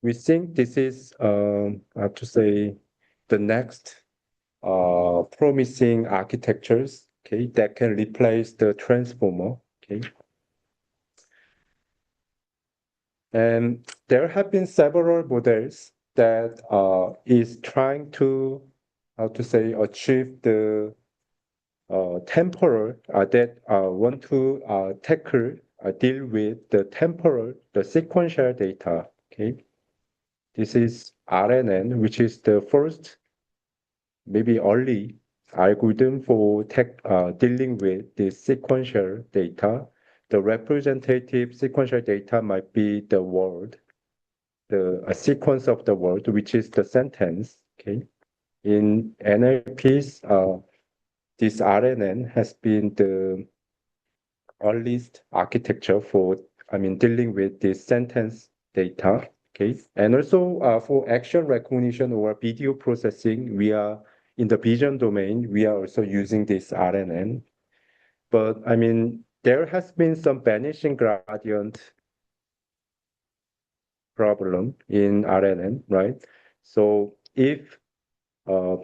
we think this is, to say, the next promising architectures, okay, that can replace the transformer, okay. And there have been several models that is trying to, how to say, achieve the temporal that want to tackle, deal with the temporal, the sequential data. Okay, this is RNN, which is the first, maybe only algorithm for dealing with the sequential data. The representative sequential data might be the word, the a sequence of the word, which is the sentence. Okay, in NLPs, this RNN has been the earliest architecture for, dealing with this sentence data. Okay, and also for action recognition or video processing, we are in the vision domain. We are also using this RNN. But there has been some vanishing gradient problem in RNN, right? So if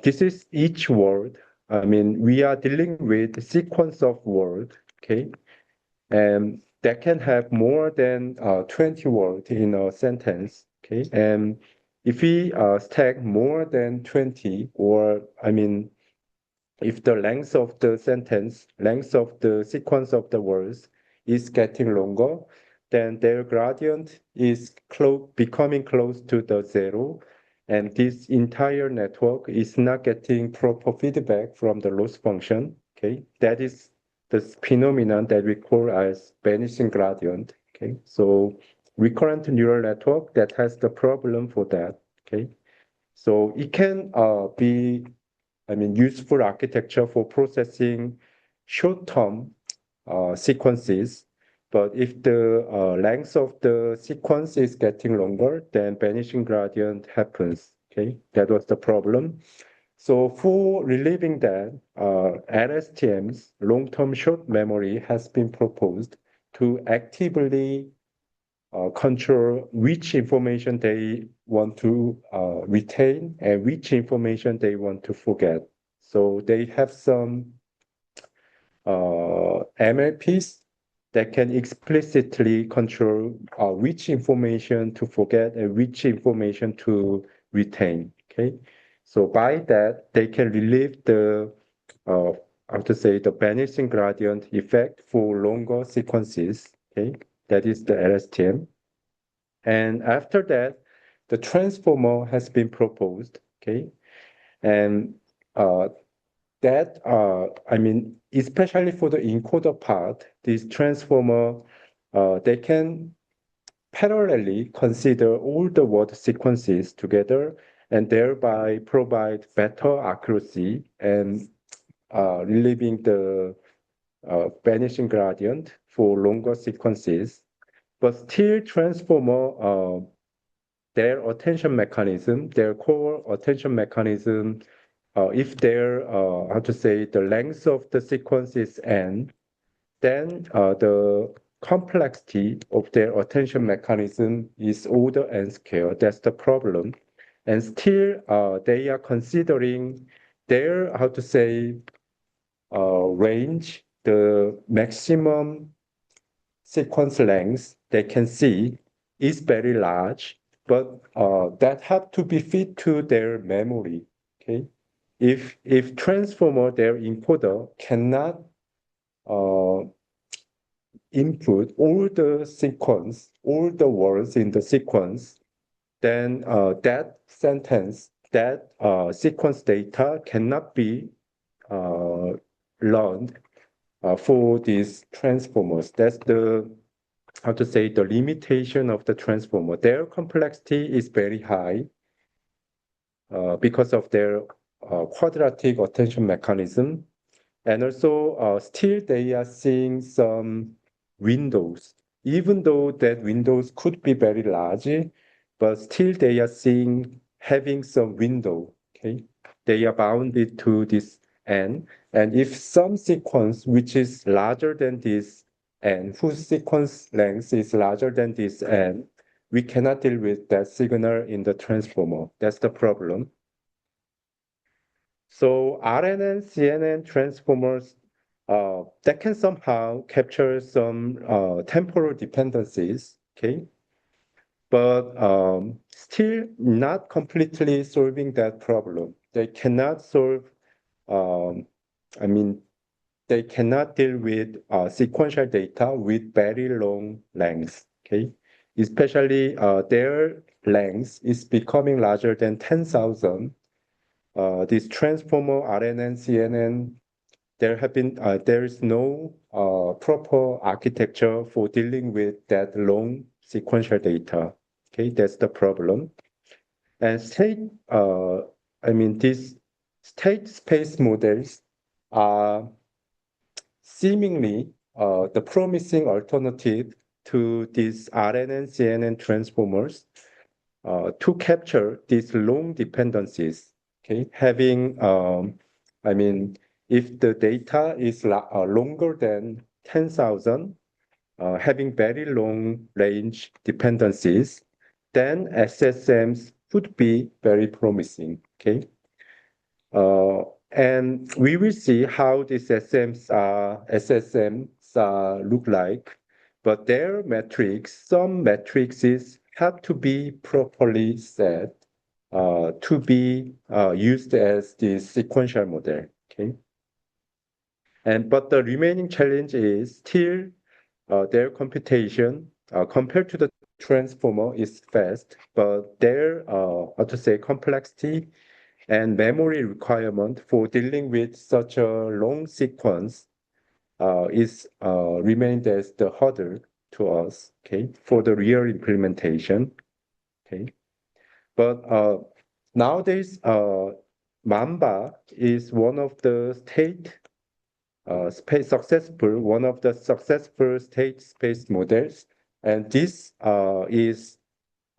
this is each word, we are dealing with sequence of word, okay? And that can have more than 20 words in a sentence, okay? And if we stack more than 20, or if the length of the sentence, length of the sequence of the words is getting longer, then their gradient is becoming close to the zero. And this entire network is not getting proper feedback from the loss function. Okay, that is the phenomenon that we call as vanishing gradient. Okay, so recurrent neural network that has the problem for that. Okay, so it can be useful architecture for processing short-term sequences. But if the length of the sequence is getting longer, then vanishing gradient happens. Okay, that was the problem. So for relieving that, LSTM's long-term short memory has been proposed to actively control which information they want to retain and which information they want to forget. So they have some MLPs that can explicitly control which information to forget and which information to retain. Okay, so by that they can relieve the how to say, the vanishing gradient effect for longer sequences. Okay, that is the LSTM. And after that, the transformer has been proposed. Okay, and uh, that especially for the encoder part, this transformer they can parallelly consider all the word sequences together and thereby provide better accuracy and relieving the vanishing gradient for longer sequences. But still, transformer their attention mechanism, their core attention mechanism, if their, how to say, the length of the sequence is n, then the complexity of their attention mechanism is order n squared. That's the problem. And still, they are considering their, how to say, range, the maximum sequence length they can see is very large, but that have to be fit to their memory. Okay, if transformer, their encoder cannot uh, input all the sequence, all the words in the sequence, then that sentence, that sequence data cannot be uh, learned for these transformers. That's the, how to say, the limitation of the transformer. Their complexity is very high because of their quadratic attention mechanism. And also, still they are seeing some windows, even though that windows could be very large, but still they are seeing having some window, okay? They are bounded to this n. And if some sequence which is larger than this n, whose sequence length is larger than this n, we cannot deal with that signal in the transformer. That's the problem. So RNN, CNN transformers that can somehow capture some temporal dependencies, okay? But still not completely solving that problem. They cannot solve, um, I mean, they cannot deal with sequential data with very long lengths, okay? Especially their length is becoming larger than 10,000. This transformer RNN, CNN, there is no proper architecture for dealing with that long sequential data. Okay, that's the problem. And these state space models are seemingly the promising alternative to these RNN, CNN transformers to capture these long dependencies. Okay, if the data is longer than 10,000, having very long range dependencies, then SSMs would be very promising. Okay. And we will see how these SSMs look like, but their metrics, some matrices have to be properly set to be used as the sequential model. Okay, but the remaining challenge is still their computation compared to the transformer is fast, but their how to say complexity and memory requirement for dealing with such a long sequence is remained as the hurdle to us, okay, for the real implementation, okay. But nowadays, Mamba is one of the successful state space models, and this is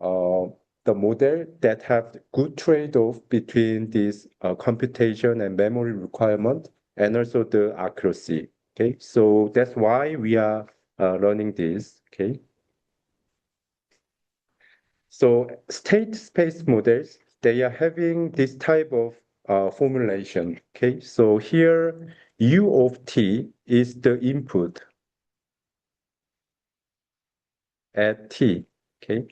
uh, the model that have good trade-off between this computation and memory requirement and also the accuracy. Okay, so that's why we are learning this. Okay, so state space models, they are having this type of formulation. Okay, so here U of t is the input at t. Okay,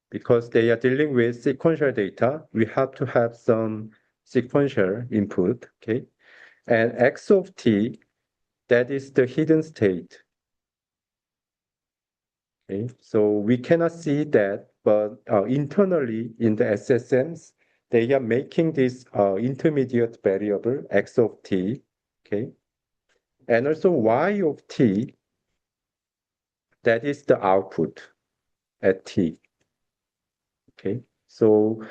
because they are dealing with sequential data, we have to have some sequential input, okay? And x of t, that is the hidden state, okay? So we cannot see that, but internally in the SSMs, they are making this intermediate variable x of t, okay? And also y of t, that is the output at t, okay? So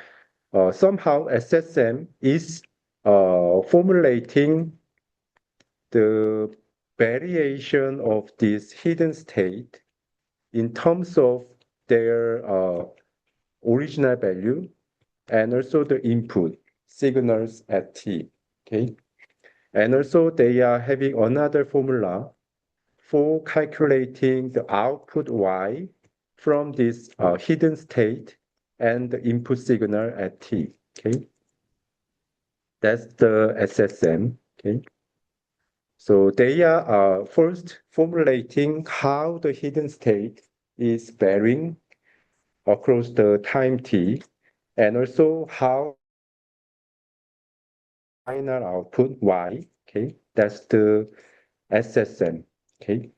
somehow SSM is formulating the variation of this hidden state in terms of their original value and also the input signals at t. Okay, and also they are having another formula for calculating the output y from this hidden state and the input signal at t. Okay, that's the SSM. Okay. So they are first formulating how the hidden state is varying across the time t, and also how final output y. Okay, that's the SSM. Okay,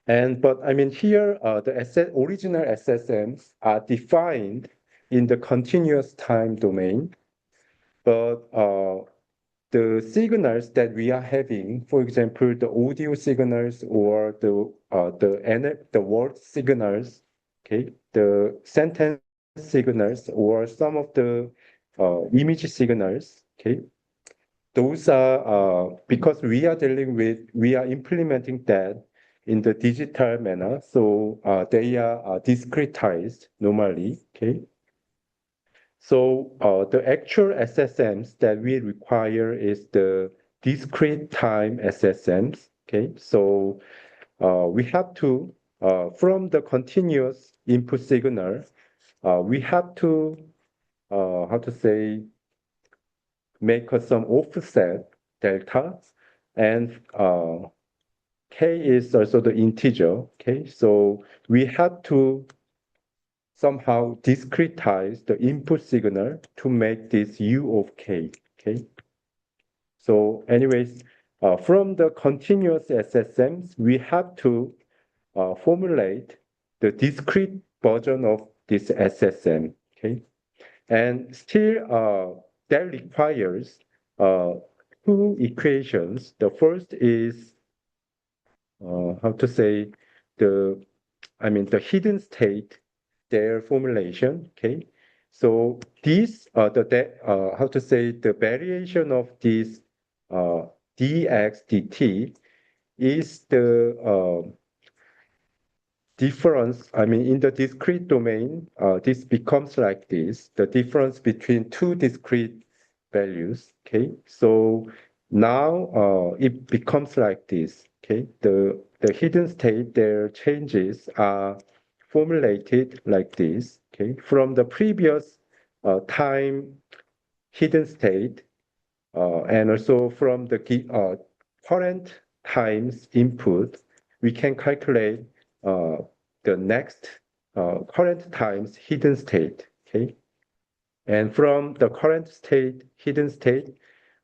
but I mean here the original SSMs are defined in the continuous time domain, but the signals that we are having, for example, the audio signals or the word signals, okay, the sentence signals or some of the image signals, okay, those are because we are implementing that in the digital manner, so they are discretized normally, okay. So the actual SSMs that we require is the discrete time SSMs. Okay, so we have to from the continuous input signal, we have to, how to say, make some offset delta, and k is also the integer. Okay, so we have to somehow discretize the input signal to make this u of k. Okay, so anyways, from the continuous SSMs, we have to formulate the discrete version of this SSM. Okay, and still that requires two equations. The first is how to say the the hidden state, their formulation. Okay, so this how to say the variation of this dx dt is the difference. In the discrete domain, this becomes like this: the difference between two discrete values. Okay, so now it becomes like this. Okay, the hidden state, their changes are formulated like this. Okay, from the previous time hidden state, and also from the current times input, we can calculate uh, the next current times hidden state. Okay, and from the current state, hidden state,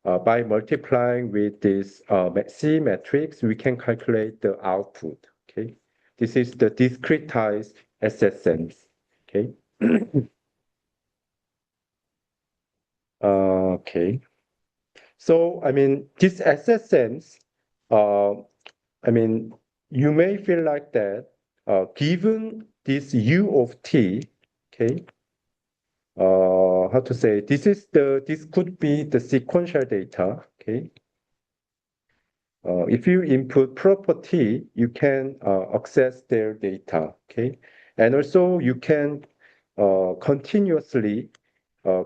by multiplying with this C matrix, we can calculate the output. Okay, this is the discretized SSMs. Okay. Okay. So, these SSMs, uh, I mean, you may feel like that, given this U of T, okay, how to say, this could be the sequential data, okay. If you input property, you can access their data, okay. And also you can continuously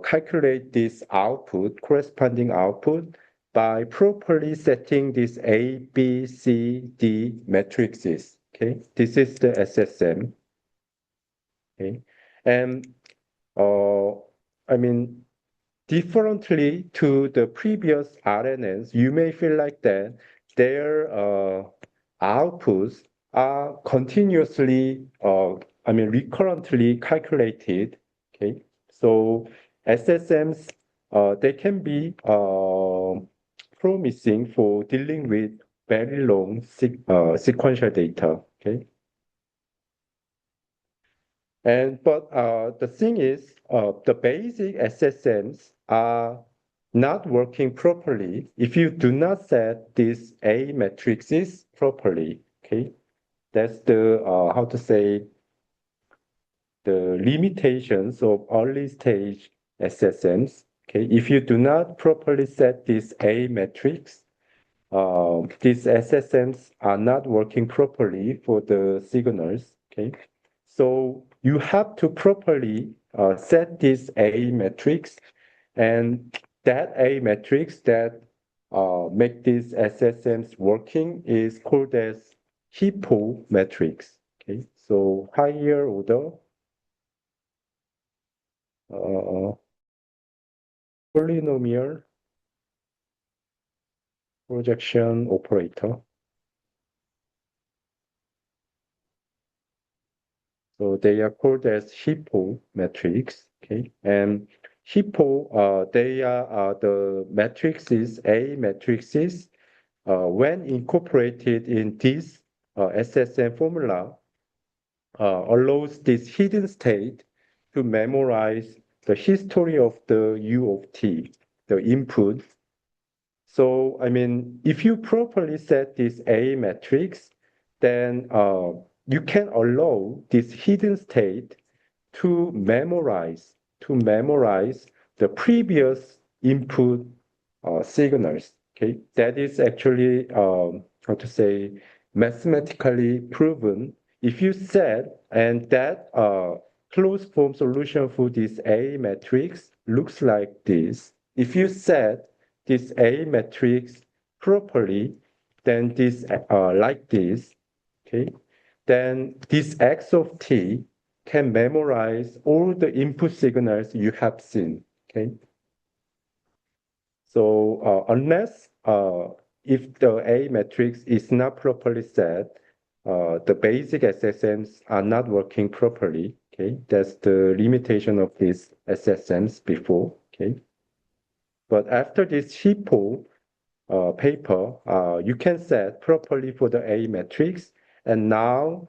calculate this output, corresponding output, by properly setting these A, B, C, D matrices. Okay, this is the SSM. Okay, and uh, I mean, differently to the previous RNNs, you may feel like that their outputs are continuously, recurrently calculated. Okay, so SSMs, they can be promising for dealing with very long sequential data. Okay, but the thing is, the basic SSMs are not working properly if you do not set these A matrices properly. Okay, that's the how to say the limitations of early stage SSMs. Okay, if you do not properly set this A matrix, these SSMs are not working properly for the signals. Okay, so you have to properly set this A matrix, and that A matrix that make these SSMs working is called as Hippo matrix. Okay, so higher order uh, polynomial projection operator. So they are called as Hippo matrix. Okay, and Hippo, they are the matrices, A matrices. When incorporated in this SSM formula, allows this hidden state to memorize the history of the U of T, the input. So, if you properly set this A matrix, then you can allow this hidden state to memorize the previous input signals. Okay, that is actually how to say mathematically proven. If you set and that closed form solution for this A matrix looks like this. If you set this A matrix properly, then this like this. Okay, then this X of t can memorize all the input signals you have seen, okay? So unless if the A matrix is not properly set, the basic SSMs are not working properly, okay? That's the limitation of these SSMs before, okay? But after this HIPPO paper, you can set properly for the A matrix, and now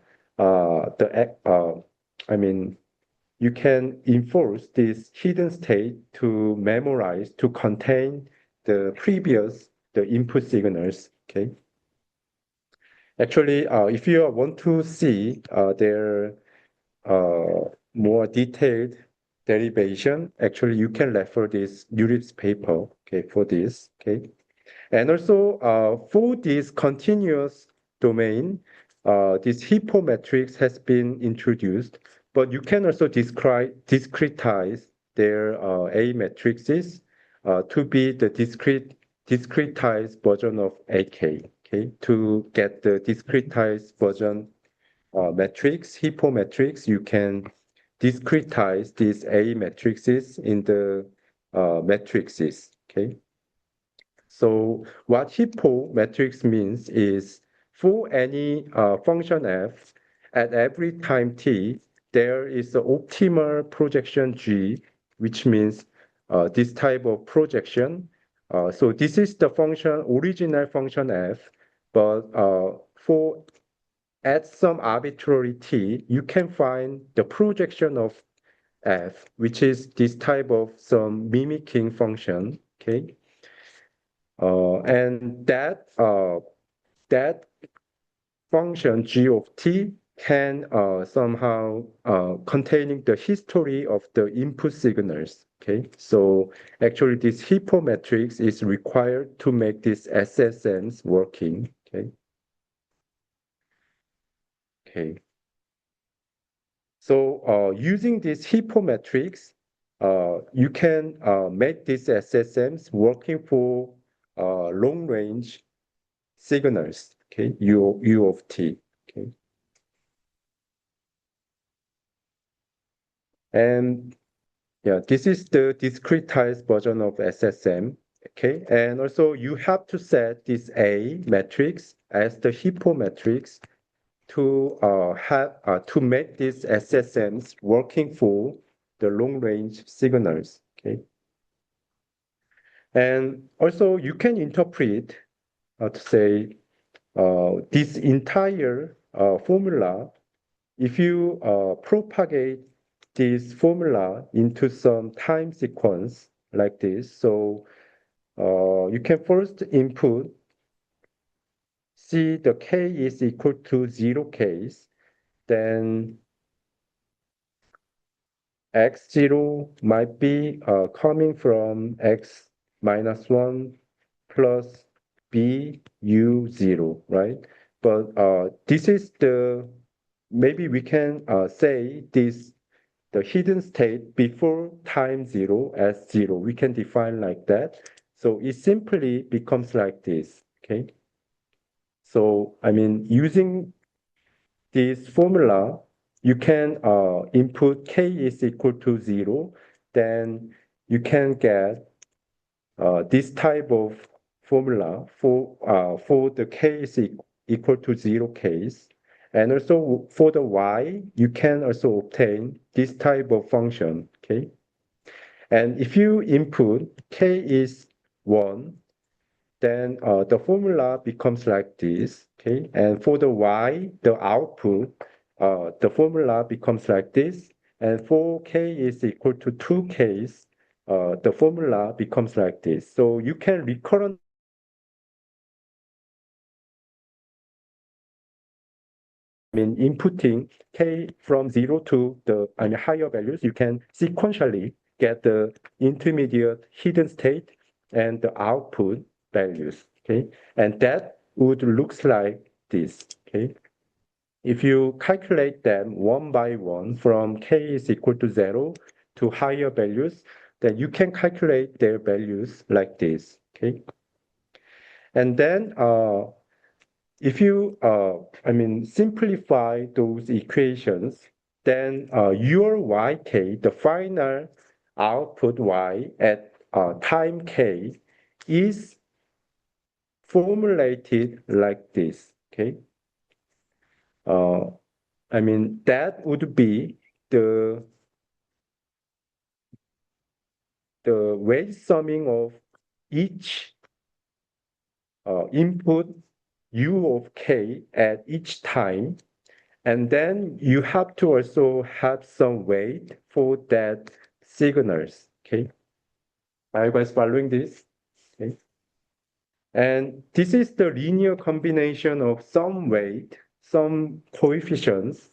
I mean, you can enforce this hidden state to memorize, to contain the input signals, okay? Actually, if you want to see their more detailed derivation, actually you can refer this Urip's paper, okay, for this, okay? And also for this continuous domain, this hippo matrix has been introduced, but you can also discretize their A matrices to be the discretized version of AK, okay? To get the discretized version matrix, hippo matrix, you can discretize these A matrices in the matrices, okay? So what hippo matrix means is for any function f at every time t, there is an optimal projection G, which means this type of projection. So this is the function, original function f, but for at some arbitrary t, you can find the projection of f, which is this type of some mimicking function, okay? And that function g of t can somehow containing the history of the input signals. Okay, so actually this hippo matrix is required to make this SSMs working. Okay. Okay. So using this hippo matrix, you can make these SSMs working for long range signals, okay, U of t, okay. And yeah, this is the discretized version of SSM, okay. And also you have to set this A matrix as the hippo matrix to to make these SSMs working for the long range signals, okay. And also you can interpret to say this entire formula, if you propagate this formula into some time sequence like this, so you can first input, see the k is equal to 0 case, then x0 might be coming from x minus 1 plus b u0, right? But this is the, maybe we can say this, the hidden state before time 0 as 0. We can define like that. So it simply becomes like this, okay? So, I mean, using this formula, you can input k is equal to 0, then you can get this type of formula for the k is equal to 0 case. And also for the y, you can also obtain this type of function, okay? And if you input k is 1, then the formula becomes like this, okay? And for the y, the output, the formula becomes like this. And for k is equal to 2 case, the formula becomes like this. So you can recurrent, I mean, inputting k from 0 to the higher values, you can sequentially get the intermediate hidden state and the output values, okay? And that would looks like this, okay? If you calculate them one by one from k is equal to 0 to higher values, then you can calculate their values like this, okay? And then if you, simplify those equations, then your yk, the final output y at time k, is formulated like this. Okay. Uh, that would be the weight summing of each input u of k at each time. And then you have to also have some weight for that signals. Okay. Are you guys following this? Okay. And this is the linear combination of some weight, some coefficients,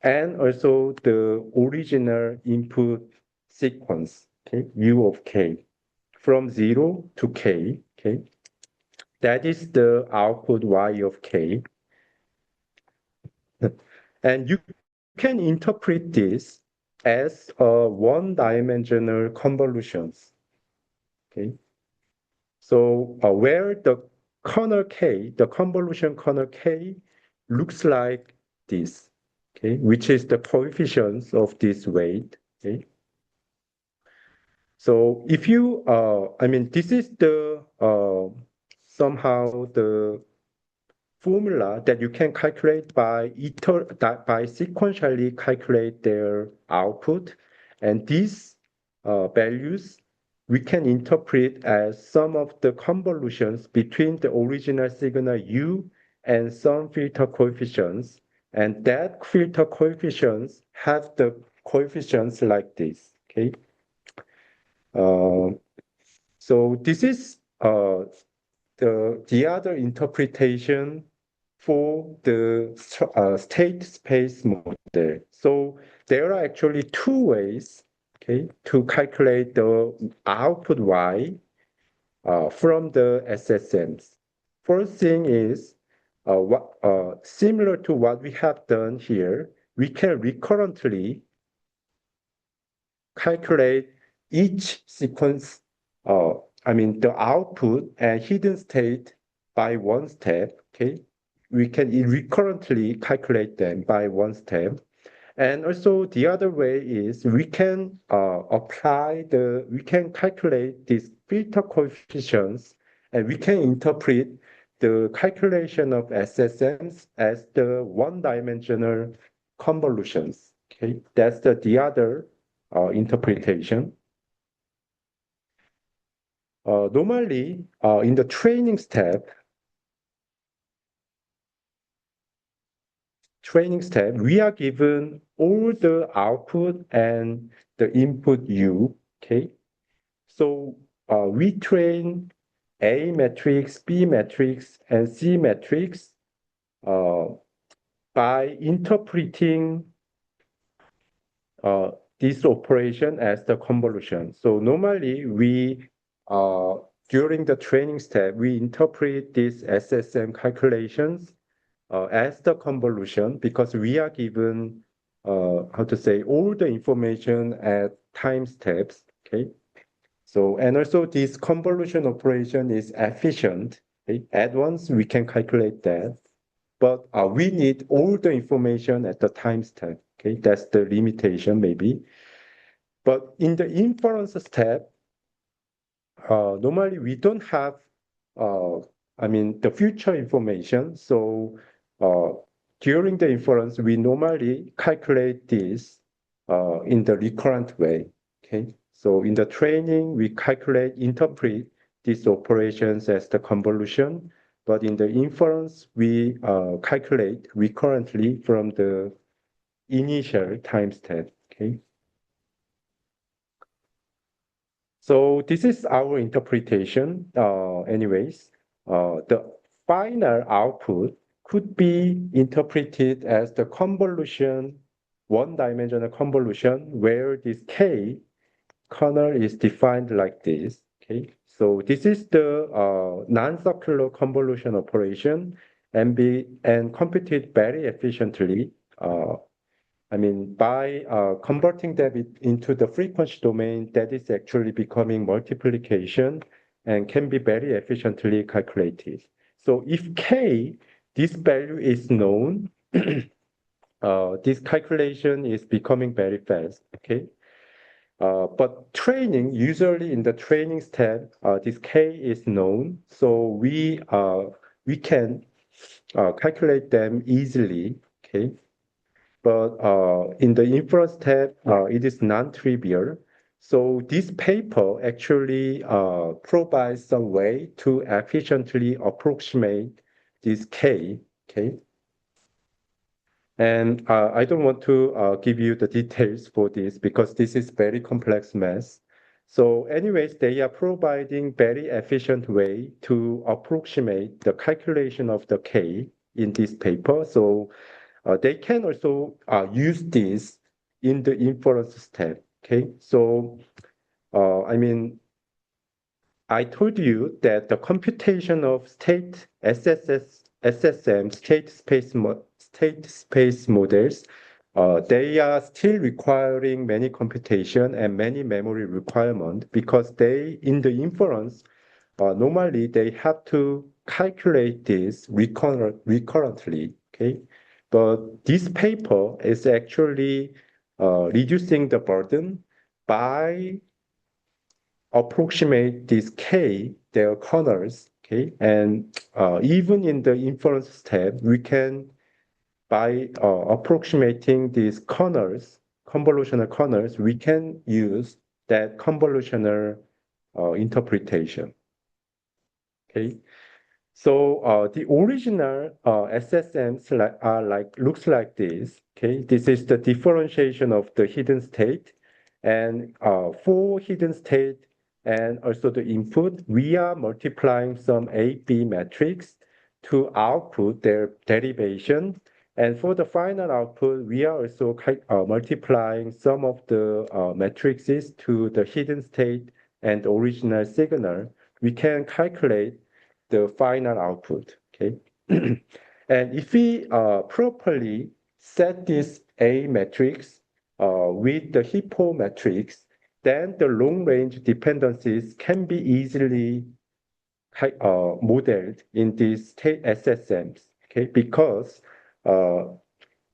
and also the original input sequence, okay, u of k, from 0 to k, okay. That is the output y of k. And you can interpret this as a one-dimensional convolutions, okay. So where the kernel k, the convolution kernel k, looks like this, okay, which is the coefficients of this weight, okay. So if you, this is the somehow the formula that you can calculate by sequentially calculate their output, and these values we can interpret as some of the convolutions between the original signal u and some filter coefficients, and that filter coefficients have the coefficients like this. Okay. Uh, so this is the other interpretation for the state space model. So there are actually two ways, okay, to calculate the output y from the SSMs. First thing is similar to what we have done here, we can recurrently calculate each sequence, the output and hidden state by one step, okay? We can recurrently calculate them by one step. And also the other way is we can we can calculate these filter coefficients, and we can interpret the calculation of SSMs as the one-dimensional convolutions. Okay, that's the other interpretation. Normally, in the training step, we are given all the output and the input u. Okay, so we train A matrix, B matrix, and C matrix by interpreting this operation as the convolution. So normally we, during the training step, we interpret these SSM calculations as the convolution because we are given, all the information at time steps, okay? So, and also this convolution operation is efficient. Okay? At once we can calculate that, but we need all the information at the time step. Okay, that's the limitation maybe. But in the inference step, normally we don't have, the future information. So during the inference, we normally calculate this in the recurrent way. Okay, so in the training, we interpret these operations as the convolution, but in the inference, we calculate recurrently from the initial time step. Okay. So this is our interpretation. The final output could be interpreted as the convolution, one-dimensional convolution, where this K kernel is defined like this. Okay, so this is the non-circular convolution operation and computed very efficiently. By converting that into the frequency domain, that is actually becoming multiplication and can be very efficiently calculated. So if K, this value is known, this calculation is becoming very fast, okay? But training, usually in the training step, this K is known, so we can calculate them easily, okay? But in the inference step, it is non-trivial. So this paper actually provides some way to efficiently approximate this K, okay? And I don't want to give you the details for this because this is very complex math. So anyways, they are providing very efficient way to approximate the calculation of the K in this paper. So they can also use this in the inference step. Okay, so I mean, I told you that the computation of state SSM, state space models, they are still requiring many computation and many memory requirement because they, in the inference, normally they have to calculate this recurrently, okay? But this paper is actually reducing the burden by approximate this K, their corners, okay? And even in the inference step, we can, by approximating these corners, convolutional corners, we can use that convolutional interpretation, okay? So the original SSMs are looks like this. Okay, this is the differentiation of the hidden state, and for hidden state and also the input, we are multiplying some A B matrix to output their derivation. And for the final output, we are also multiplying some of the matrices to the hidden state and original signal. We can calculate the final output, okay? And if we properly set this A matrix with the hippo matrix, then the long-range dependencies can be easily modeled in these state SSMs, okay? Because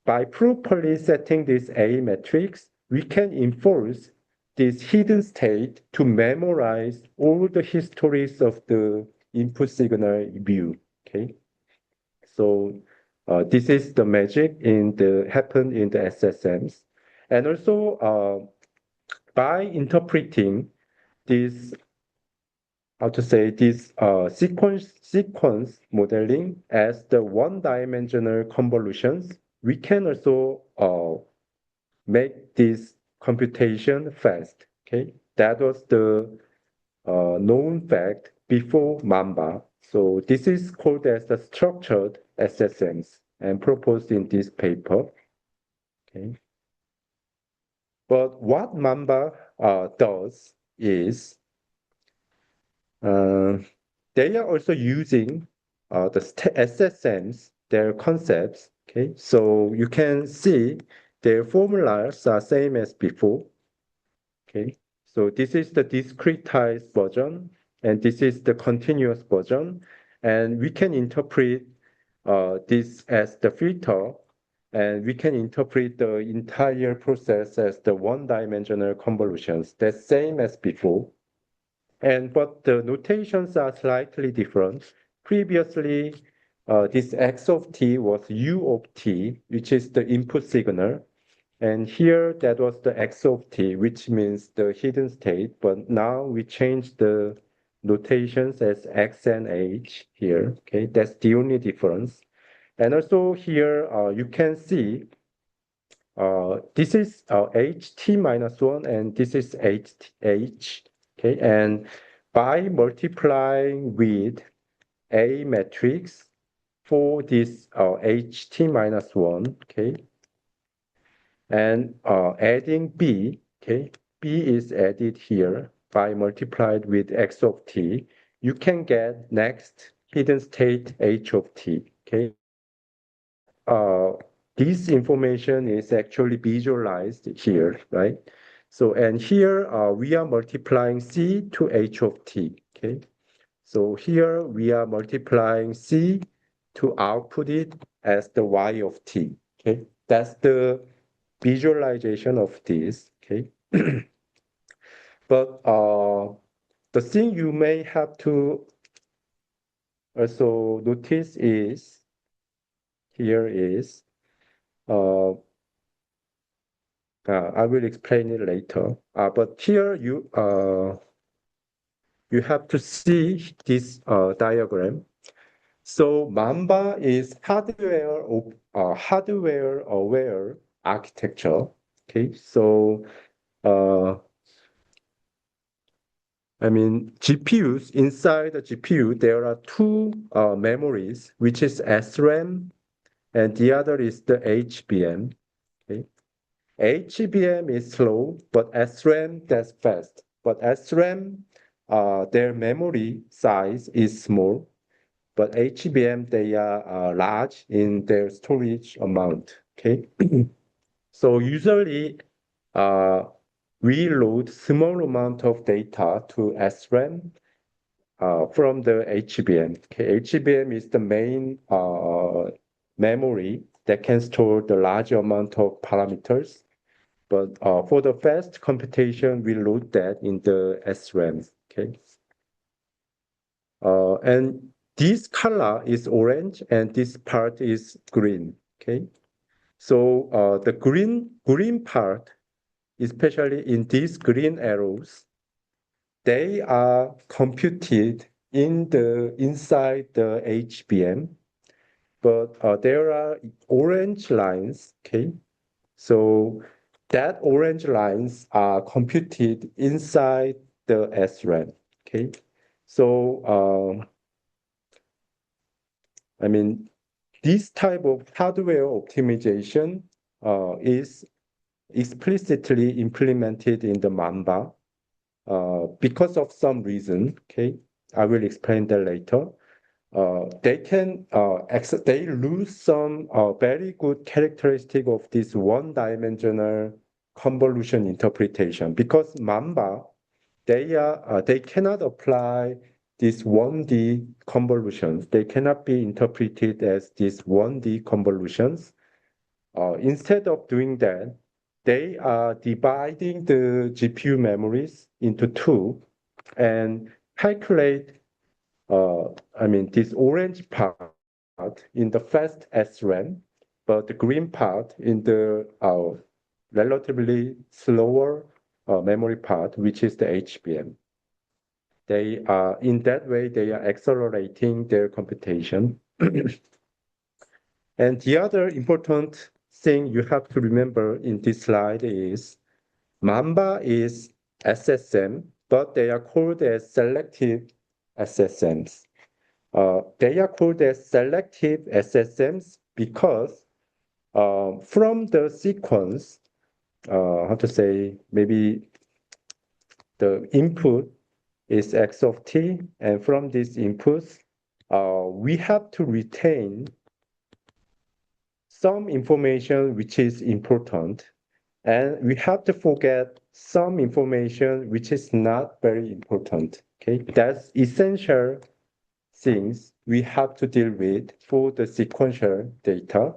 by properly setting this A matrix, we can enforce this hidden state to memorize all the histories of the input signal view. Okay, so this is the magic in the happen in the SSMs, and also by interpreting this, how to say this sequence modeling as the one-dimensional convolutions, we can also make this computation fast. Okay, that was the known fact before Mamba. So this is called as the structured SSMs and proposed in this paper. Okay. But what Mamba does is they are also using the SSMs, their concepts. Okay, so you can see their formulas are same as before. Okay, so this is the discretized version, and this is the continuous version. And we can interpret this as the filter, and we can interpret the entire process as the one-dimensional convolutions. That's same as before. But the notations are slightly different. Previously, this x of t was u of t, which is the input signal. And here that was the x of t, which means the hidden state. But now we change the notations as x and h here. Okay, that's the only difference. And also here you can see this is ht minus 1 and this is h. Okay, and by multiplying with a matrix for this ht minus 1, okay, and adding b, okay, b is added here by multiplied with x of t, you can get next hidden state h of t, okay. Uh, this information is actually visualized here, right? So, and here we are multiplying c to h of t, okay? So here we are multiplying c to output it as the y of t. Okay, that's the visualization of this. Okay, but the thing you may have to also notice is here is I will explain it later. But here you have to see this diagram. So Mamba is hardware aware architecture. Okay, so I mean GPUs inside the GPU there are two memories, which is SRAM and the other is the HBM. Okay, HBM is slow, but SRAM that's fast. But SRAM, their memory size is small. But HBM, they are large in their storage amount. Okay, so usually we load small amount of data to SRAM from the HBM. Okay, HBM is the main memory that can store the large amount of parameters. But for the fast computation, we load that in the SRAM. Okay, and this color is orange and this part is green. Okay, so the green part, especially in these green arrows, they are computed inside the HBM, but there are orange lines. Okay, so that orange lines are computed inside the SRAM. Okay, so I mean this type of hardware optimization is explicitly implemented in the Mamba because of some reason. Okay, I will explain that later. They lose some very good characteristic of this one-dimensional convolution interpretation because Mamba they cannot apply these 1D convolutions. They cannot be interpreted as these 1D convolutions. Instead of doing that, they are dividing the GPU memories into two and calculate, this orange part in the fast SRAM, but the green part in the relatively slower memory part, which is the HBM. They are in that way they are accelerating their computation. And the other important thing you have to remember in this slide is Mamba is SSM, but they are called as selective SSMs. They are called as selective SSMs because from the sequence, how to say, maybe the input is x of t, and from these inputs, we have to retain some information which is important, and we have to forget some information which is not very important. Okay, that's essential things we have to deal with for the sequential data.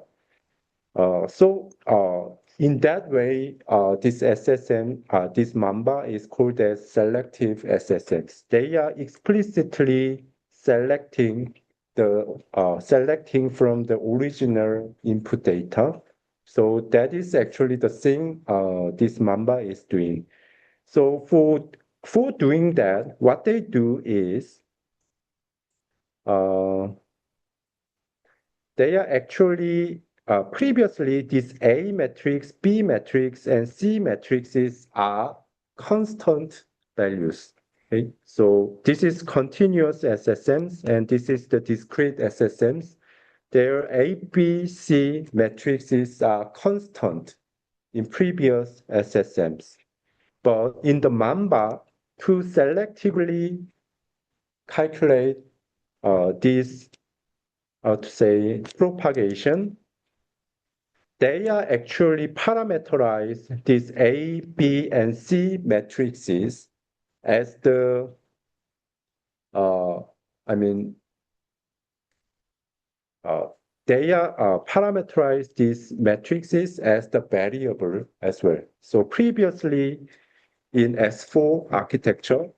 In that way, this SSM, this Mamba is called as selective SSMs. They are explicitly selecting from the original input data. So that is actually the thing this Mamba is doing. So for doing that, what they do is they are actually previously this A matrix, B matrix, and C matrices are constant values. Okay, so this is continuous SSMs, and this is the discrete SSMs. Their A, B, C matrices are constant in previous SSMs. But in the Mamba, to selectively calculate this, to say, propagation, they are actually parameterize these A, B, and C matrices as the, I mean, they are parameterize these matrices as the variable as well. So previously in S4 architecture,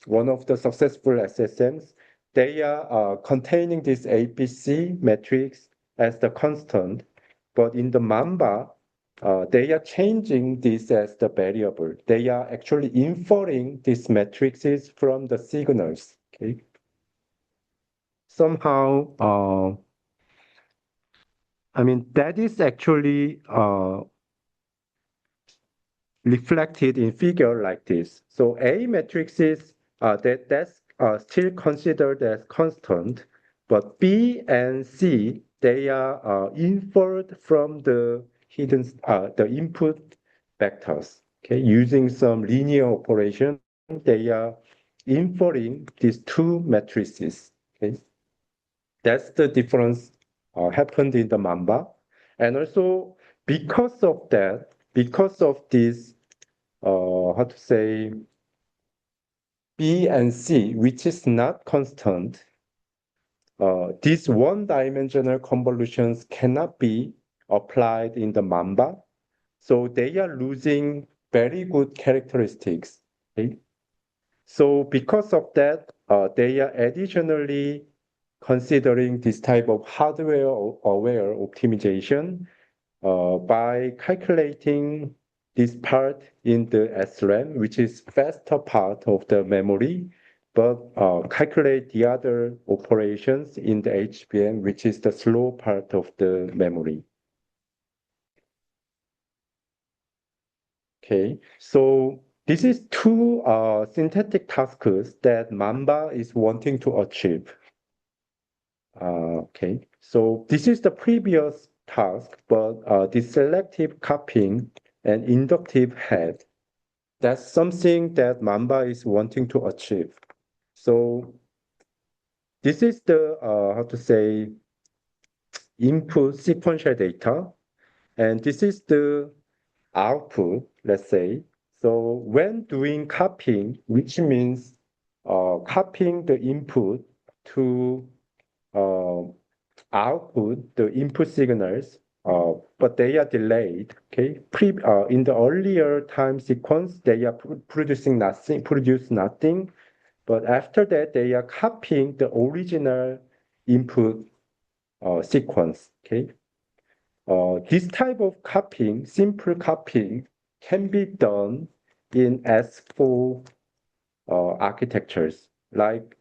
one of the successful SSMs, they are containing this ABC matrix as the constant, but in the Mamba, they are changing this as the variable. They are actually inferring these matrices from the signals. Okay, somehow, I mean that is actually reflected in figure like this. So A matrices that's still considered as constant, but B and C they are inferred from the hidden the input vectors. Okay, using some linear operation, they are inferring these two matrices. Okay, that's the difference happened in the Mamba, and also because of this how to say, B and C, which is not constant, these one-dimensional convolutions cannot be applied in the Mamba. So they are losing very good characteristics. Okay? So because of that, they are additionally considering this type of hardware-aware optimization by calculating this part in the SRAM, which is faster part of the memory, but calculate the other operations in the HBM, which is the slow part of the memory. Okay, so this is two synthetic tasks that Mamba is wanting to achieve. Okay, so this is the previous task, but the selective copying and inductive head, that's something that Mamba is wanting to achieve. So this is the, how to say, input sequential data, and this is the output, let's say. So when doing copying, which means copying the input to uh, output the input signals, but they are delayed. Okay, in the earlier time sequence, they are produce nothing. But after that, they are copying the original input sequence. Okay, this type of copying, simple copying, can be done in S4 architectures, like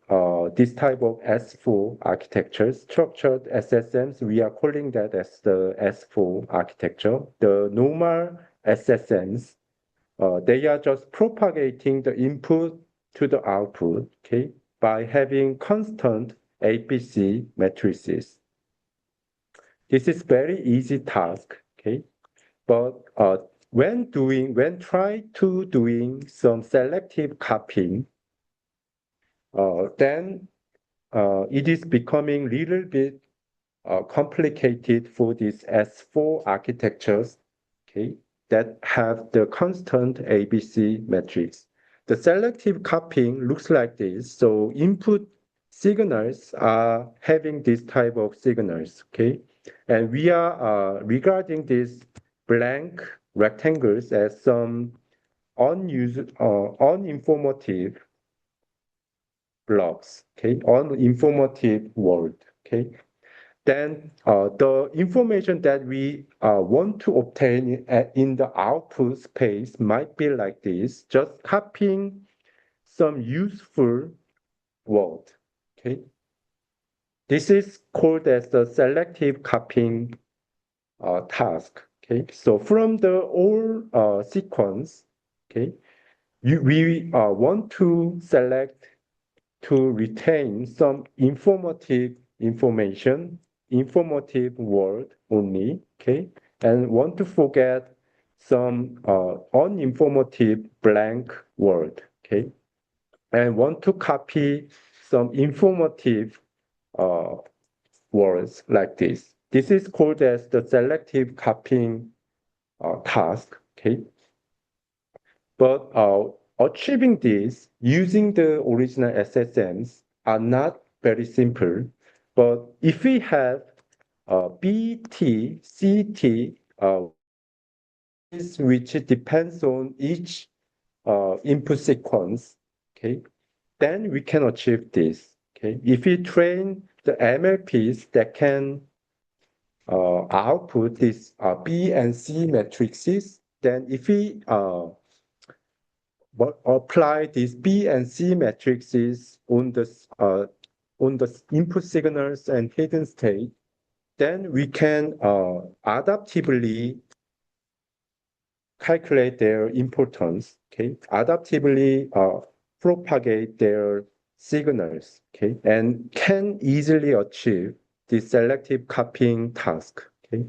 this type of S4 architectures, structured SSMs, we are calling that as the S4 architecture. The normal SSMs, they are just propagating the input to the output, okay, by having constant ABC matrices. This is very easy task, okay, but when try to doing some selective copying, then it is becoming little bit complicated for these S4 architectures, okay, that have the constant ABC matrix. The selective copying looks like this. So input signals are having this type of signals, okay? And we are regarding these blank rectangles as some uninformative blocks, okay, uninformative word, okay. Then the information that we want to obtain in the output space might be like this, just copying some useful word, okay. This is called as the selective copying task, okay. So from the whole sequence, okay, we want to select to retain some informative information, informative word only, okay? And want to forget some uninformative blank word, okay? And want to copy some informative uh, words like this. This is called as the selective copying task, okay? But achieving this using the original SSMs are not very simple. But if we have BT, CT, which depends on each input sequence, okay, then we can achieve this. Okay, if we train the MLPs that can output these B and C matrices, then if we apply these B and C matrices on the input signals and hidden state, then we can adaptively calculate their importance, okay, adaptively propagate their signals, okay, and can easily achieve the selective copying task, okay.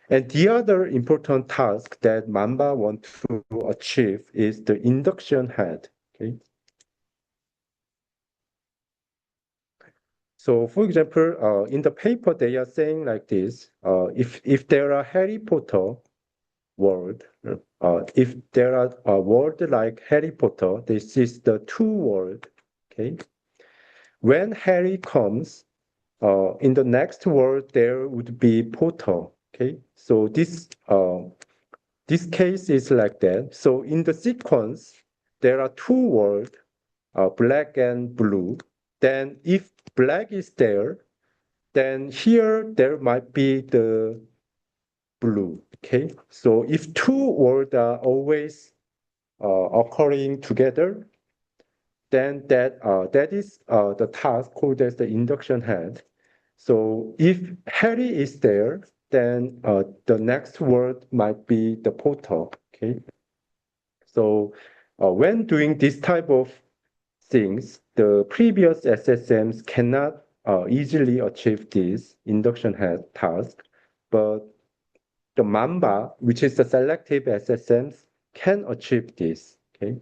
And the other important task that Mamba want to achieve is the induction head, okay. So for example, in the paper, they are saying like this, if there are Harry Potter world. If there are a world like Harry Potter, this is the two world. Okay. When Harry comes, in the next world there would be Potter. Okay. So this case is like that. So in the sequence, there are two worlds, black and blue. Then if black is there, then here there might be the blue. Okay, so if two words are always occurring together, then that is the task called as the induction head. So if Harry is there, then the next word might be the portal. Okay, so when doing this type of things, the previous SSMs cannot easily achieve this induction head task, but the Mamba, which is the selective SSMs, can achieve this. Okay,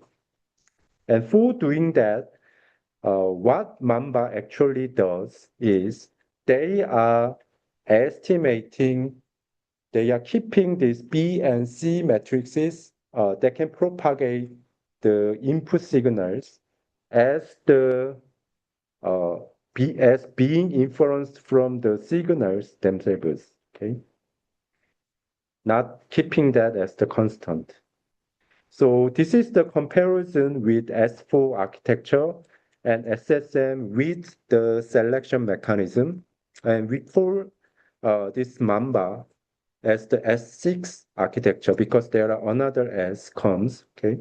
and for doing that, what Mamba actually does is they are estimating, they are keeping these B and C matrices that can propagate the input signals as the as being influenced from the signals themselves. Okay, not keeping that as the constant. So this is the comparison with S4 architecture and SSM with the selection mechanism. And we call this Mamba as the S6 architecture because there are another S comes, okay?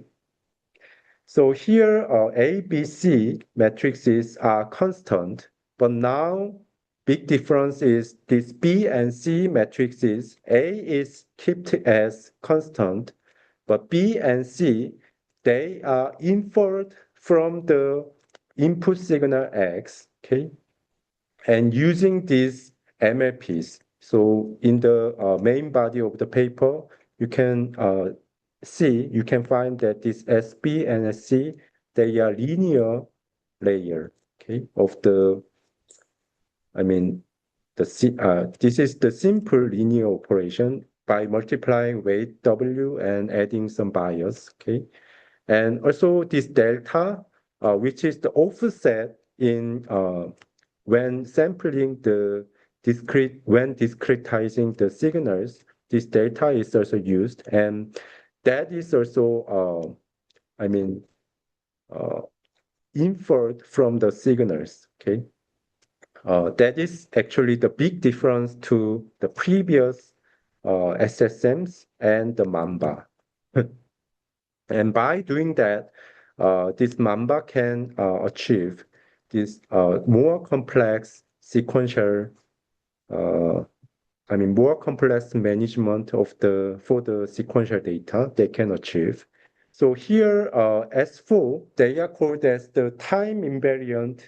So here A, B, C matrices are constant, but now big difference is this B and C matrices, A is kept as constant, but B and C, they are inferred from the input signal X, okay? And using these MLPs. So in the main body of the paper, you can you can find that this SB and SC, they are linear layer, okay, of the, I mean, this is the simple linear operation by multiplying weight W and adding some bias, okay? And also this delta, which is the offset in when sampling the when discretizing the signals, this delta is also used, and that is also, I mean, uh, inferred from the signals. Okay, that is actually the big difference to the previous SSMs and the Mamba. And by doing that, this Mamba can achieve this more complex sequential, uh, more complex management of the for the sequential data they can achieve. So here, S4, they are called as the time invariant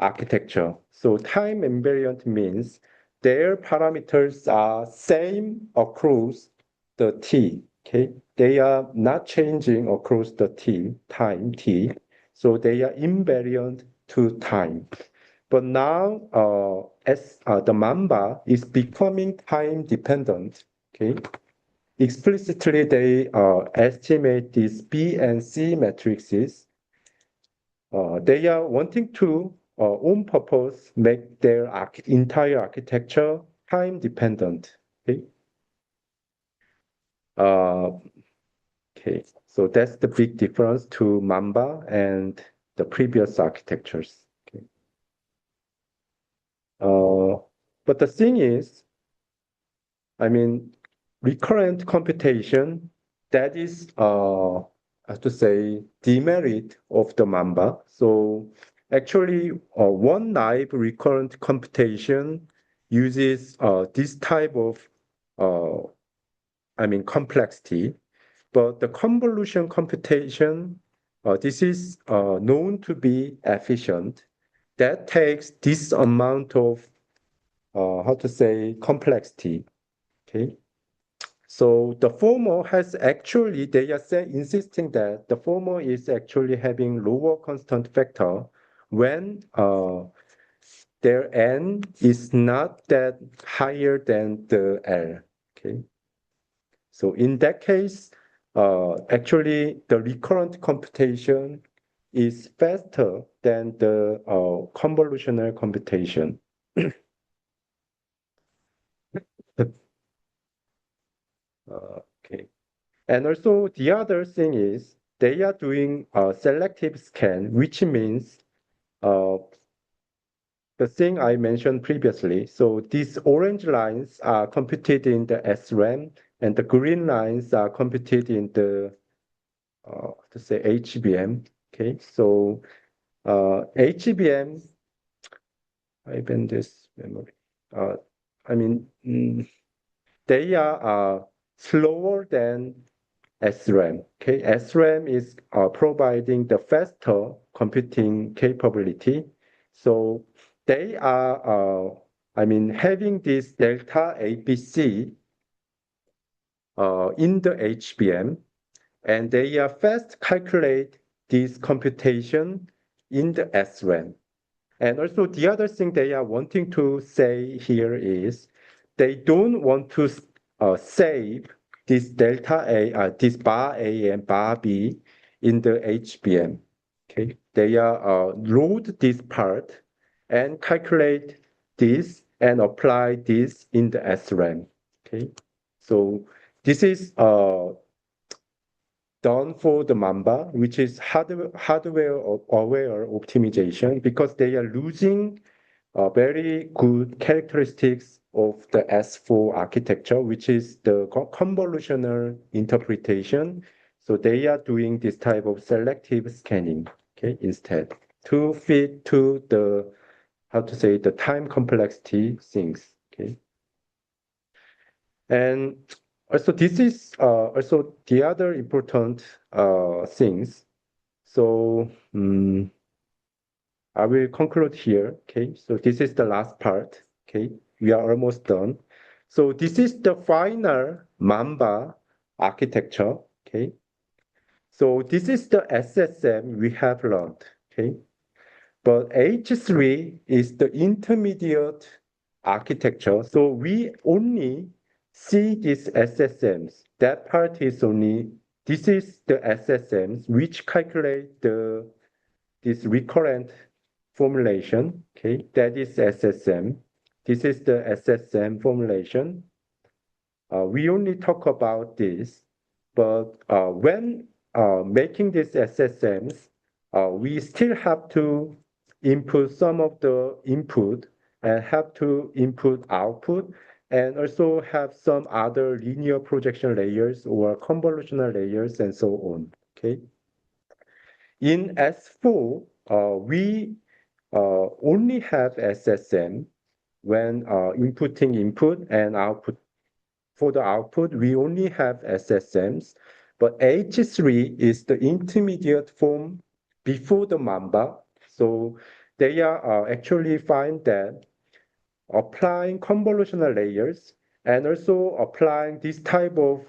architecture. So time invariant means their parameters are same across the T, okay? They are not changing across the time T. So they are invariant to time. But now, as the Mamba is becoming time dependent, okay? Explicitly, they estimate these B and C matrices. They are wanting to, on purpose, make their entire architecture time dependent. Okay. Uh, okay. So that's the big difference to Mamba and the previous architectures. Okay. But the thing is, I mean, recurrent computation, that is, I have to say, demerit of the Mamba. So actually, one naive recurrent computation uses this type of, complexity. But the convolution computation, this is known to be efficient. That takes this amount of, how to say, complexity. Okay. So the former has actually, they are insisting that the former is actually having lower constant factor when their n is not that higher than the L. Okay. So in that case, actually the recurrent computation is faster than the convolutional computation. Okay. And also the other thing is they are doing a selective scan, which means uh, the thing I mentioned previously. So these orange lines are computed in the SRAM, and the green lines are computed in the to say HBM. Okay, so HBM, even this memory. Uh, I mean, they are slower than SRAM. Okay, SRAM is providing the faster computing capability. So they are, having this delta ABC in the HBM, and they are fast calculate this computation in the SRAM. And also the other thing they are wanting to say here is they don't want to save this delta A, this bar A and bar B in the HBM. Okay, they are load this part and calculate this and apply this in the SRAM. Okay, so this is done for the Mamba, which is hardware aware optimization, because they are losing very good characteristics of the S4 architecture, which is the convolutional interpretation. So they are doing this type of selective scanning, okay, instead to fit to the, how to say, the time complexity things, okay. And also this is also the other important things. So I will conclude here. Okay, so this is the last part. Okay, we are almost done. So this is the final Mamba architecture. Okay, so this is the SSM we have learned. Okay, but H3 is the intermediate architecture. So we only see these SSMs. That part is only, this is the SSMs which calculate this recurrent formulation. Okay, that is SSM. This is the SSM formulation. We only talk about this, but when making these SSMs, we still have to input some of the input and have to input output, and also have some other linear projection layers or convolutional layers and so on. Okay. In S4, we only have SSM when inputting input and output. For the output, we only have SSMs, but H3 is the intermediate form before the Mamba. So they are actually find that applying convolutional layers and also applying this type of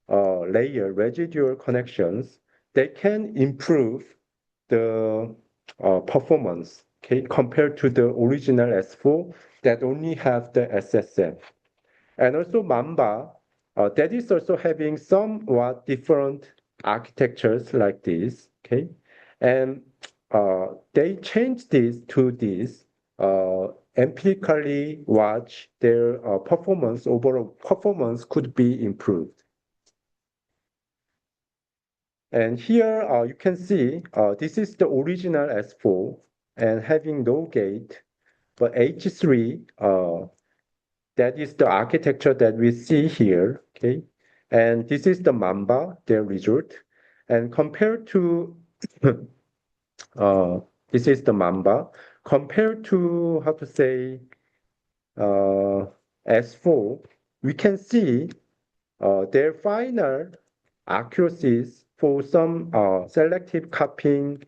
layer, residual connections, they can improve the performance, okay, compared to the original S4 that only have the SSM. And also Mamba, that is also having somewhat different architectures like this, okay? And they changed this to this empirically watch their performance, overall performance could be improved. And here you can see this is the original S4 and having no gate, but H3, that is the architecture that we see here, okay? And this is the Mamba, their result. And compared to, this is the Mamba, compared to, how to say, S4, we can see their final accuracies for some selective copying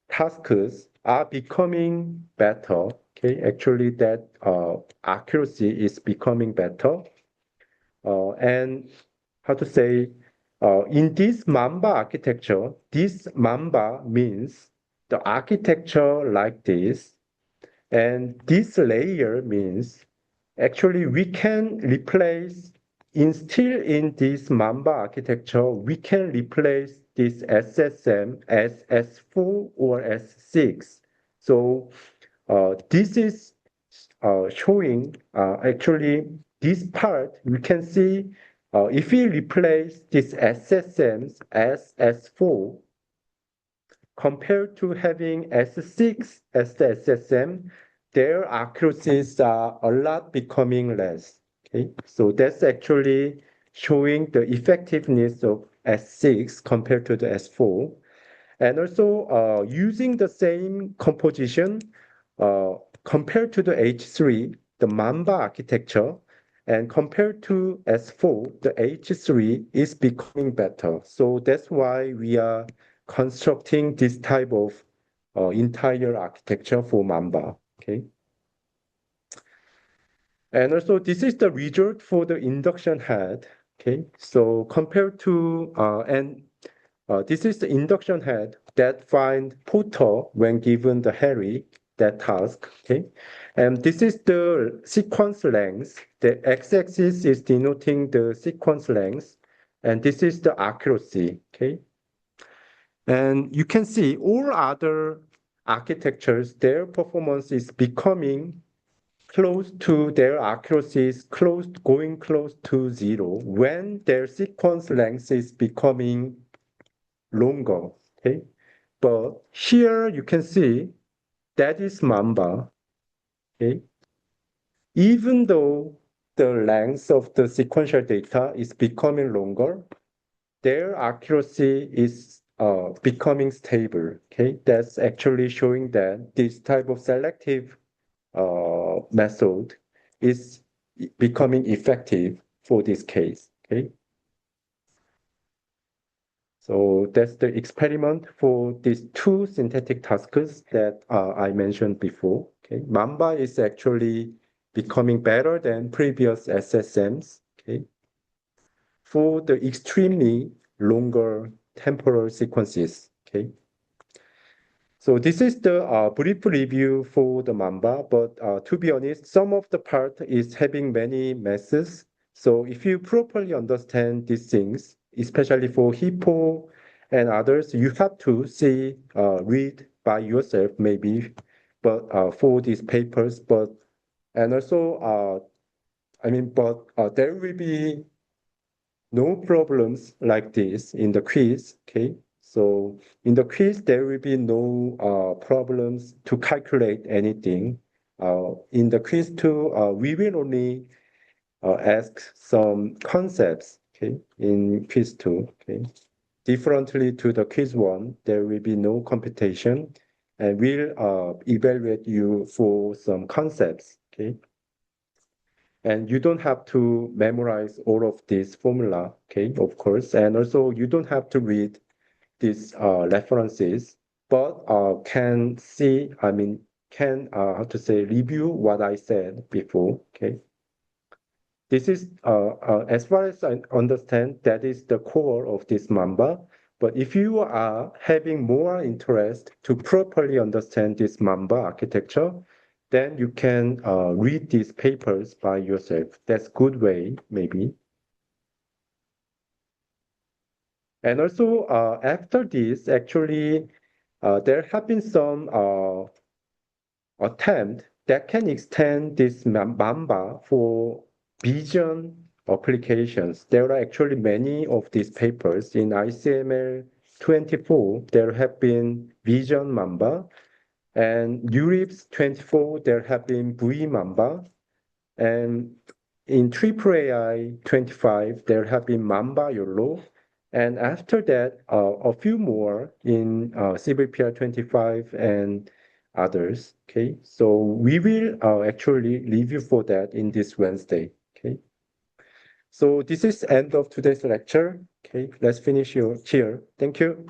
tasks are becoming better. Okay, actually, that accuracy is becoming better. And how to say, in this Mamba architecture, this Mamba means the architecture like this, and this layer means actually we can replace still in this Mamba architecture, we can replace this SSM as S4 or S6. So this is showing actually this part we can see if we replace this SSMs as S4 compared to having S6 as the SSM, their accuracies are a lot becoming less. Okay, so that's actually showing the effectiveness of S6 compared to the S4. And also using the same composition compared to the H3, the Mamba architecture, and compared to S4, the H3 is becoming better. So that's why we are constructing this type of entire architecture for Mamba. Okay. And also this is the result for the induction head. Okay. So compared to this is the induction head that find Porter when given the Harry that task. Okay, and this is the sequence length. The x-axis is denoting the sequence length, and this is the accuracy. Okay, and you can see all other architectures, their performance is becoming close to their accuracies, going close to zero when their sequence length is becoming longer. Okay, but here you can see that is Mamba. Okay, even though the length of the sequential data is becoming longer, their accuracy is becoming stable. Okay, that's actually showing that this type of selective method is becoming effective for this case. Okay. So that's the experiment for these two synthetic tasks that I mentioned before. Okay, Mamba is actually becoming better than previous SSMs. Okay, for the extremely longer temporal sequences. Okay, so this is the brief review for the Mamba, but to be honest, some of the part is having many messes. So if you properly understand these things, especially for Hippo and others, you have to see, read by yourself maybe, but for these papers, but and also, there will be no problems like this in the quiz, okay? So in the quiz, there will be no problems to calculate anything. In the quiz two, we will only ask some concepts, okay, in quiz two, okay? Differently to the quiz one, there will be no computation, and we'll evaluate you for some concepts, okay? And you don't have to memorize all of this formula, okay, of course. And also you don't have to read these references, but can see, how to say, review what I said before, okay. This is, as far as I understand, that is the core of this Mamba. But if you are having more interest to properly understand this Mamba architecture, then you can read these papers by yourself. That's good way, maybe. And also, after this, actually, there have been some attempt that can extend this Mamba for vision applications. There are actually many of these papers in ICML 24. There have been Vision Mamba, and URIPS 24. There have been V Mamba, and in AAAI 25, there have been Mamba YOLO. And after that, a few more in CVPR 25 and others. Okay, so we will actually review for that in this Wednesday. Okay, so this is end of today's lecture. Okay, let's finish here. Thank you.